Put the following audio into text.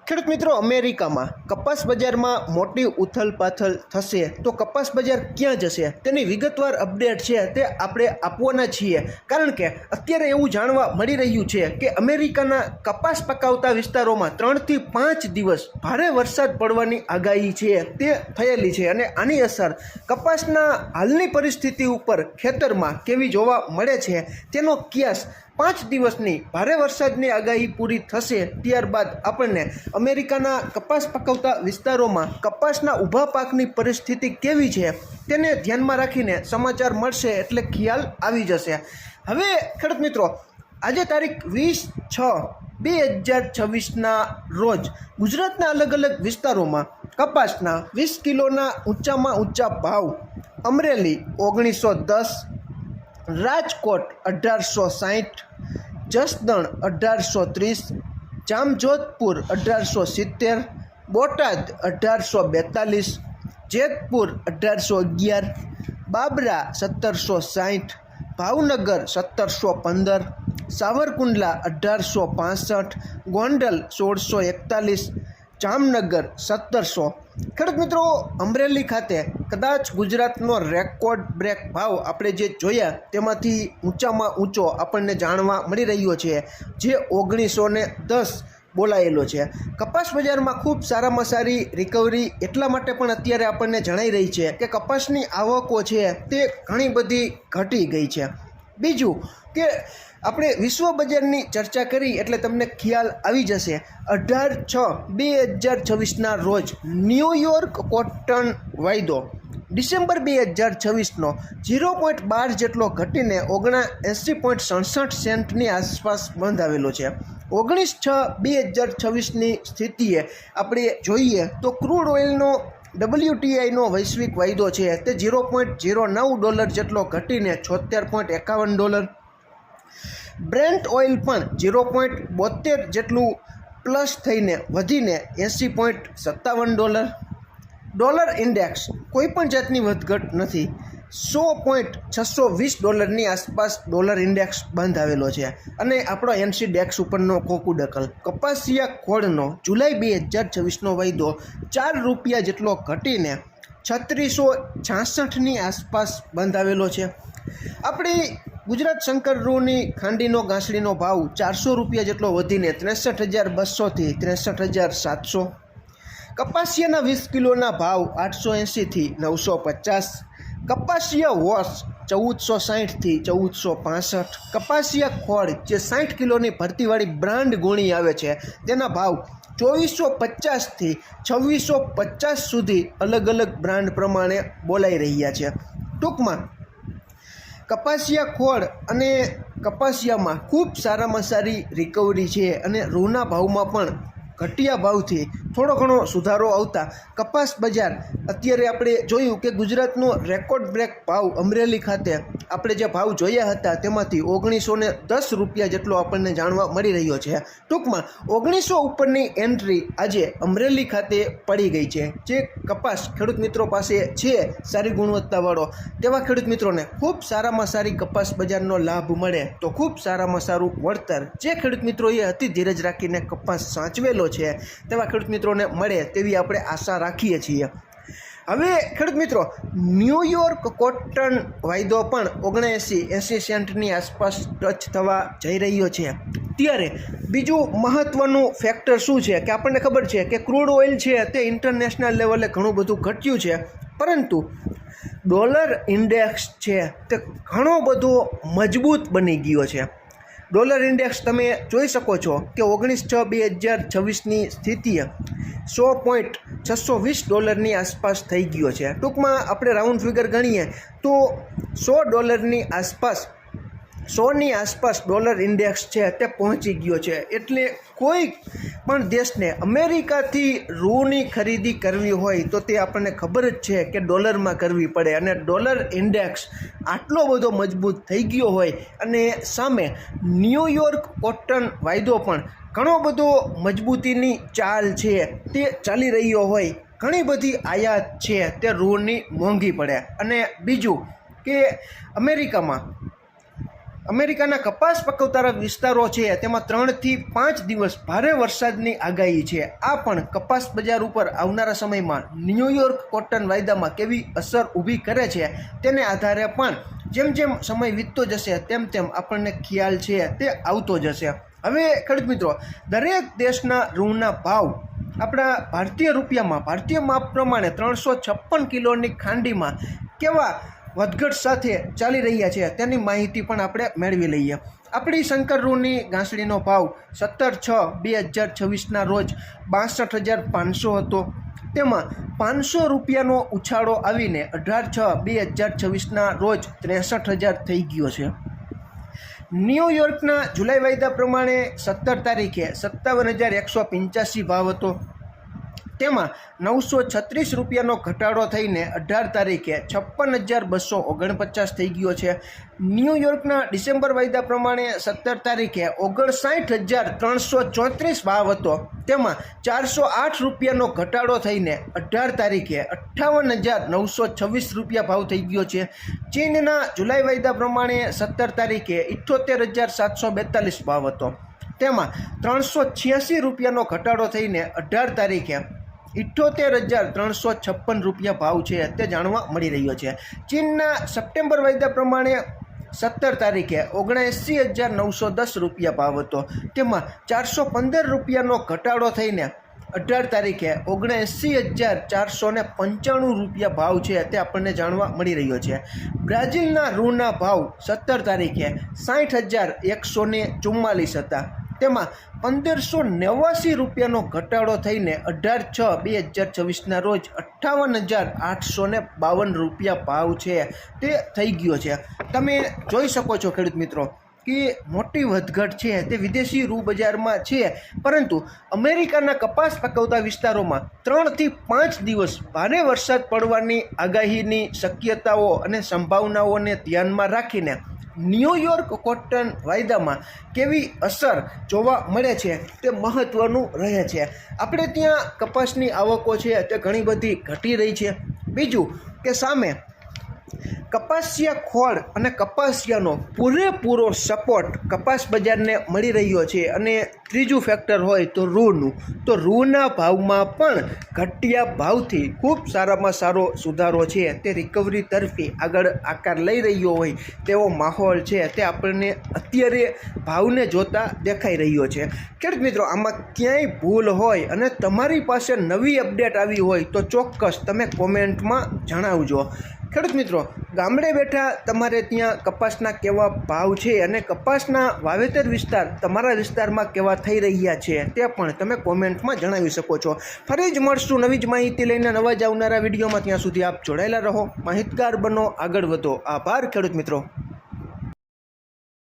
ખેડૂત મિત્રો, અમેરિકામાં કપાસ બજારમાં મોટી ઉથલપાથલ થશે તો કપાસ બજાર ક્યાં જશે તેની વિગતવાર અપડેટ છે તે આપણે આપવાના છીએ, કારણ કે અત્યારે એવું જાણવા મળી રહ્યું છે કે અમેરિકાના કપાસ પકાવતા વિસ્તારોમાં 3 થી 5 દિવસ ભારે વરસાદ પડવાની આગાહી છે તે થયેલી છે અને આની અસર કપાસના હાલની પરિસ્થિતિ ઉપર ખેતરમાં કેવી જોવા મળે છે તેનો કિયાસ 5 દિવસની ભારે વરસાદની આગાહી પૂરી થશે ત્યારબાદ આપણને અમેરિકાના કપાસ પકવતા વિસ્તારોમાં કપાસના ઊભા પાકની પરિસ્થિતિ કેવી છે તેને ધ્યાનમાં રાખીને સમાચાર મળશે, એટલે ખ્યાલ આવી જશે. હવે ખેડૂત મિત્રો, આજે તારીખ 20/6/2026ના રોજ ગુજરાતના અલગ અલગ વિસ્તારોમાં કપાસના 20 કિલોના ઊંચામાં ઊંચા ભાવ અમરેલી 1910, રાજકોટ 1860, જસદણ 1830, જામજોધપુર 1870, બોટાદ 1842, જેતપુર 1811, બાબરા 1760, ભાવનગર 1715, સાવરકુંડલા 1865, ગોંડલ 1641, જામનગર 1700. ખેડૂત મિત્રો, અમરેલી ખાતે કદાચ ગુજરાતનો રેકોર્ડ બ્રેક ભાવ આપણે જે જોયા તેમાંથી ઊંચામાં ઊંચો આપણને જાણવા મળી રહ્યો છે, જે 1910 બોલાયેલો છે. કપાસ બજારમાં ખૂબ સારામાં સારી રિકવરી એટલા માટે પણ અત્યારે આપણને જણાઈ રહી છે કે કપાસની આવકો છે તે ઘણી બધી ઘટી ગઈ છે. બીજું કે આપણે વિશ્વ બજારની ચર્ચા કરી એટલે તમને ખ્યાલ આવી જશે. 18/6/2026ના રોજ ન્યૂયોર્ક કોટન વાયદો ડિસેમ્બર 2026નો 0.12 જેટલો ઘટીને 79.67 સેન્ટની આસપાસ બંધાવેલો છે. 19/6/2026ની સ્થિતિએ આપણે જોઈએ તો ક્રૂડ ઓઇલનો WTIનો વૈશ્વિક વાયદો છે તે $0.09 જેટલો ઘટીને $76.51, બ્રેન્ટ ઓઇલ પણ 0.72 જેટલું પ્લસ થઈને વધીને $80.57, ડોલર ઇન્ડેક્સ કોઈપણ જાતની વધઘટ નથી, $100.620ની આસપાસ ડોલર ઇન્ડેક્સ બંધ આવેલો છે. અને આપણો NCDEX ઉપરનો કોકુડકલ કપાસિયા ખોળનો જુલાઈ 2026નો વાયદો ₹4 જેટલો ઘટીને 3666ની આસપાસ બંધ આવેલો છે. આપણી ગુજરાત શંકર રૂની ખાંડીનો ઘાસડીનો ભાવ ₹400 જેટલો વધીને 63,200થી 63,700. કપાસિયાના 20 કિલોના ભાવ 880થી 950. કપાસિયા વોશ 1460થી 1465. કપાસિયા ખોળ જે 60 કિલોની ભરતીવાળી બ્રાન્ડ ગુણી આવે છે તેના ભાવ 2450થી 2650 સુધી અલગ અલગ બ્રાન્ડ પ્રમાણે બોલાઈ રહ્યા છે. ટૂંકમાં કપાસિયા ખોળ અને કપાસિયામાં ખૂબ સારામાં સારી રિકવરી છે અને રૂના ભાવમાં પણ ઘટિયા ભાવથી થોડો ઘણો સુધારો આવતા કપાસ બજાર અત્યારે આપણે જોયું કે ગુજરાતનો રેકોર્ડ બ્રેક ભાવ અમરેલી ખાતે આપણે જે ભાવ જોયા હતા તેમાંથી ₹1910 જેટલો આપણને જાણવા મળી રહ્યો છે. ટૂંકમાં 1900 ઉપરની એન્ટ્રી આજે અમરેલી ખાતે પડી ગઈ છે. જે કપાસ ખેડૂત મિત્રો પાસે છે સારી ગુણવત્તાવાળો, તેવા ખેડૂત મિત્રોને ખૂબ સારામાં સારી કપાસ બજારનો લાભ મળે તો ખૂબ સારામાં સારું વળતર જે ખેડૂત મિત્રોએ અતિ ધીરજ રાખીને કપાસ સાચવેલો છે તેવા ખેડૂત મિત્રોને મળે તેવી આપણે આશા રાખીએ છીએ. હવે ખેડૂત મિત્રો, ન્યૂયોર્ક કોટન વાયદો પણ 79-80 સેન્ટની આસપાસ ટચ થવા જઈ રહ્યો છે. ત્યારે બીજું મહત્ત્વનું ફેક્ટર શું છે કે આપણને ખબર છે કે ક્રૂડ ઓઇલ છે તે ઇન્ટરનેશનલ લેવલે ઘણું બધું ઘટ્યું છે, પરંતુ ડોલર ઇન્ડેક્સ છે તે ઘણો બધો મજબૂત બની ગયો છે. ડોલર ઇન્ડેક્સ તમે જોઈ શકો છો કે 19/6/2026ની સ્થિતિએ $100.620ની આસપાસ થઈ ગયો છે. ટૂંકમાં આપણે રાઉન્ડ ફિગર ગણીએ તો $100ની આસપાસ 100ની આસપાસ ડોલર ઇન્ડેક્સ છે તે પહોંચી ગયો છે. એટલે કોઈ પણ દેશને અમેરિકાથી રૂની ખરીદી કરવી હોય તો તે આપણને ખબર જ છે કે ડોલરમાં કરવી પડે, અને ડોલર ઇન્ડેક્સ આટલો બધો મજબૂત થઈ ગયો હોય અને સામે ન્યૂયોર્ક કોટન વાયદો પણ ઘણો બધો મજબૂતીની ચાલ છે તે ચાલી રહ્યો હોય, ઘણી બધી આયાત છે તે રૂની મોંઘી પડે. અને બીજું કે અમેરિકામાં અમેરિકાના કપાસ પકવતા વિસ્તારો છે તેમાં 3 થી 5 દિવસ ભારે વરસાદની આગાહી છે. આ પણ કપાસ બજાર ઉપર આવનારા સમયમાં ન્યૂયોર્ક કોટન વાયદામાં કેવી અસર ઊભી કરે છે તેને આધારે પણ જેમ જેમ સમય વીતતો જશે તેમ તેમ આપણને ખ્યાલ છે તે આવતો જશે. હવે ખેડૂત મિત્રો, દરેક દેશના રૂના ભાવ આપણા ભારતીય રૂપિયામાં ભારતીય માપ પ્રમાણે 356 કિલોની ખાંડીમાં કેવા વધઘટ સાથે ચાલી રહ્યા છે તેની માહિતી પણ આપણે મેળવી લઈએ. આપણી શંકર રૂની ઘાસડીનો ભાવ 17/6/2026ના રોજ 62,500 હતો. તેમાં 500 રૂપિયાનો ઉછાળો આવીને 18/6/2026ના રોજ 63,000 થઈ ગયો છે. ન્યૂયોર્કના જુલાઈ વાયદા પ્રમાણે 17 તારીખે 57,185 ભાવ હતો. તેમાં 936 રૂપિયાનો ઘટાડો થઈને 18 તારીખે 56,249 થઈ ગયો છે. ન્યૂયોર્કના ડિસેમ્બર વાયદા પ્રમાણે 17 તારીખે 59,334 ભાવ હતો. તેમાં 408 રૂપિયાનો ઘટાડો થઈને 18 તારીખે 58,926 રૂપિયા ભાવ થઈ ગયો છે. ચીનના જુલાઈ વાયદા પ્રમાણે 17 તારીખે 78,742 ભાવ હતો. તેમાં 386 રૂપિયાનો ઘટાડો થઈને 18 તારીખે 78,356 રૂપિયા ભાવ છે તે જાણવા મળી રહ્યો છે. ચીનના સપ્ટેમ્બર વાયદા પ્રમાણે 17 તારીખે 79,910 રૂપિયા ભાવ હતો. તેમાં 415 રૂપિયાનો ઘટાડો થઈને 18 તારીખે 79,495 રૂપિયા ભાવ છે તે આપણને જાણવા મળી રહ્યો છે. બ્રાઝિલના રૂના ભાવ 17 તારીખે 60,144 હતા. તેમાં 1,589 રૂપિયાનો ઘટાડો થઈને 18/6/2026ના રોજ 58,852 રૂપિયા ભાવ છે તે થઈ ગયો છે. તમે જોઈ શકો છો ખેડૂત મિત્રો કે મોટી વધઘટ છે તે વિદેશી રૂ બજારમાં છે, પરંતુ અમેરિકાના કપાસ પકવતા વિસ્તારોમાં 3 થી 5 દિવસ ભારે વરસાદ પડવાની આગાહીની શક્યતાઓ અને સંભાવનાઓને ધ્યાનમાં રાખીને ન્યૂયોર્ક કોટન વાયદામાં કેવી અસર જોવા મળે છે તે મહત્ત્વનું રહે છે. આપણે ત્યાં કપાસની આવકો છે તે ઘણી બધી ઘટી રહી છે. બીજું કે સામે કપાસિયા ખોળ અને કપાસિયાનો પૂરેપૂરો સપોર્ટ કપાસ બજારને મળી રહ્યો છે. અને ત્રીજું ફેક્ટર હોય તો રૂનું, તો રૂના ભાવમાં પણ ઘટ્યા ભાવથી ખૂબ સારામાં સારો સુધારો છે તે રિકવરી તરફી આગળ આકાર લઈ રહ્યો હોય તેવો માહોલ છે તે આપણને અત્યારે ભાવને જોતા દેખાઈ રહ્યો છે. ખેડૂત મિત્રો, આમાં ક્યાંય ભૂલ હોય અને તમારી પાસે નવી અપડેટ આવી હોય તો ચોક્કસ તમે કોમેન્ટમાં જણાવજો. ખેડૂત મિત્રો, ગામડે બેઠા તમારે ત્યાં કપાસના કેવા ભાવ છે અને કપાસના વાવેતર વિસ્તાર તમારા વિસ્તારમાં કેવા થઈ રહ્યા છે તે પણ તમે કોમેન્ટમાં જણાવી શકો છો. ફરી જ મળશું નવી જ માહિતી લઈને નવા જ આવનારા વિડીયોમાં. ત્યાં સુધી આપ જોડાયેલા રહો, માહિતગાર બનો, આગળ વધો. આભાર ખેડૂત મિત્રો.